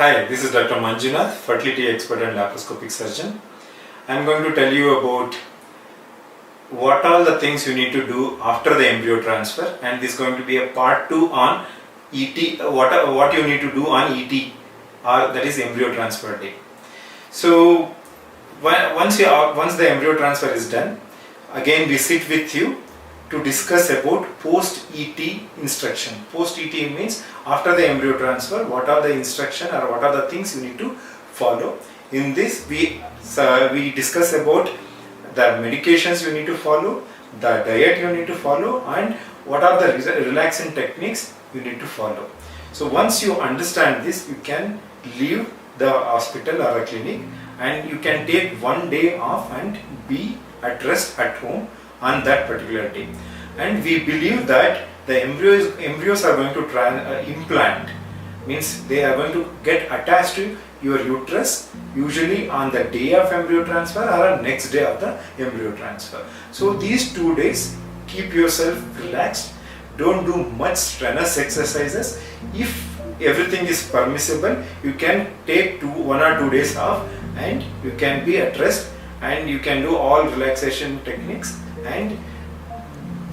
Hi, this is Dr. Manjunath, fertility expert and laparoscopic surgeon. I am going to tell you about what all the things you need to do after the embryo transfer, and this is going to be a part 2 on ET, what you need to do on ET, or that is embryo transfer day. So once the embryo transfer is done, again we sit with you to discuss about post-ET instruction. Post-ET means after the embryo transfer, what are the instruction or what are the things you need to follow. In this we discuss about the medications you need to follow, the diet you need to follow, and what are the relaxing techniques you need to follow. So once you understand this, you can leave the hospital or a clinic and you can take one day off and be at rest at home on that particular day. And we believe that the embryos are going to implant, means they are going to get attached to your uterus usually on the day of embryo transfer or next day of the embryo transfer. So these 2 days, keep yourself relaxed, don't do much strenuous exercises. If everything is permissible, you can take 1 or 2 days off and you can be at rest and you can do all relaxation techniques and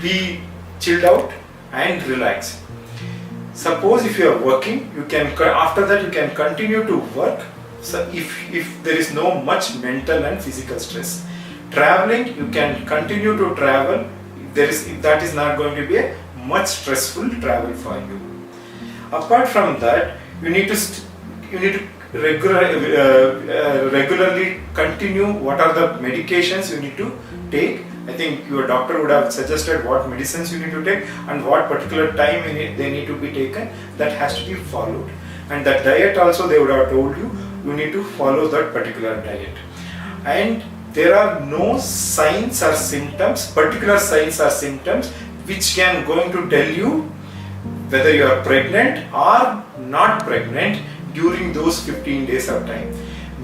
be chilled out and relax. Suppose if you are working, you can after that you can continue to work. So if there is no much mental and physical stress. Traveling, you can continue to travel. That is not going to be a much stressful travel for you. Apart from that, you need to regularly continue what are the medications you need to take. I think your doctor would have suggested what medicines you need to take and what particular time they need to be taken. That has to be followed. And that diet also they would have told you need to follow that particular diet. And there are no signs or symptoms, particular signs or symptoms which can going to tell you whether you are pregnant or not pregnant during those 15 days of time.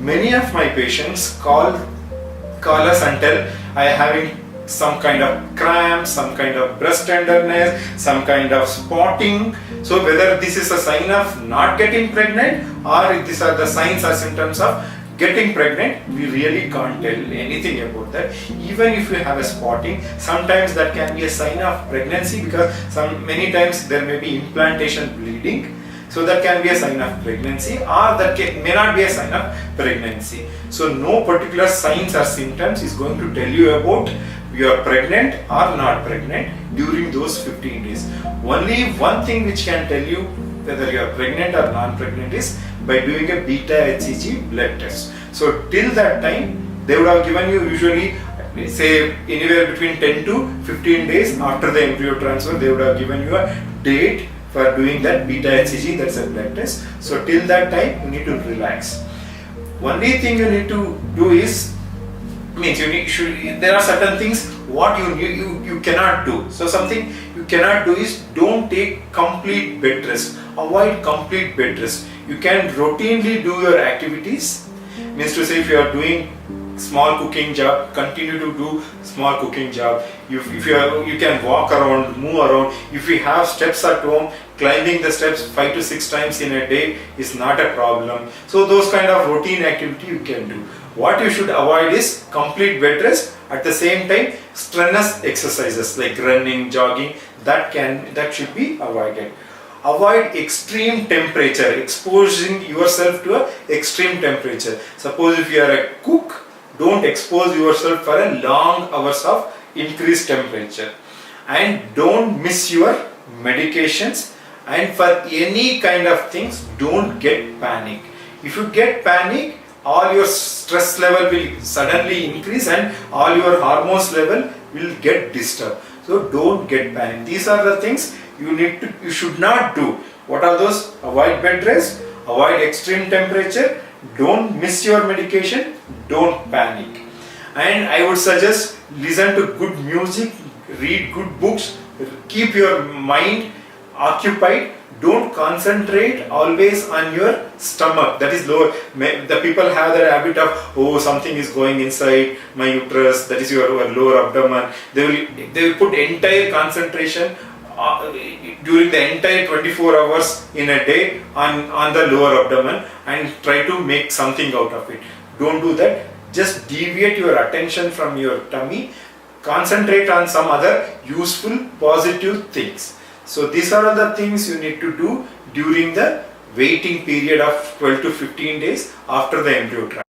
Many of my patients call us and tell, I am having some kind of cramps, some kind of breast tenderness, some kind of spotting. So whether this is a sign of not getting pregnant or if these are the signs or symptoms of getting pregnant, we really can't tell anything about that. Even if you have a spotting, sometimes that can be a sign of pregnancy because many times there may be implantation bleeding. So that can be a sign of pregnancy or that may not be a sign of pregnancy. So no particular signs or symptoms is going to tell you about you are pregnant or not pregnant during those 15 days. Only one thing which can tell you whether you are pregnant or non-pregnant is by doing a beta HCG blood test. So till that time, they would have given you usually say anywhere between 10 to 15 days after the embryo transfer, they would have given you a date for doing that beta HCG, that's a blood test. So till that time, you need to relax. Only thing you need to do is, there are certain things what you cannot do. So something you cannot do is don't take complete bed rest. Avoid complete bed rest. You can routinely do your activities. Means to say if you are doing small cooking job, continue to do small cooking job. You can walk around, move around. If you have steps at home, climbing the steps 5 to 6 times in a day is not a problem. So those kind of routine activity you can do. What you should avoid is complete bed rest. At the same time, strenuous exercises like running, jogging, that should be avoided. Avoid extreme temperature, exposing yourself to an extreme temperature. Suppose if you are a cook, don't expose yourself for a long hours of increased temperature. And don't miss your medications. And for any kind of things, don't get panic. If you get panic, all your stress level will suddenly increase and all your hormones level will get disturbed. So don't get panic. These are the things you should not do. What are those? Avoid bed rest, avoid extreme temperature, don't miss your medication, don't panic. And I would suggest listen to good music, read good books, keep your mind occupied. Don't concentrate always on your stomach, that is lower. The people have the habit of, something is going inside my uterus, that is your lower abdomen. They will put entire concentration during the entire 24 hours in a day on the lower abdomen and try to make something out of it. Don't do that. Just deviate your attention from your tummy. Concentrate on some other useful, positive things. So these are the things you need to do during the waiting period of 12 to 15 days after the embryo transfer.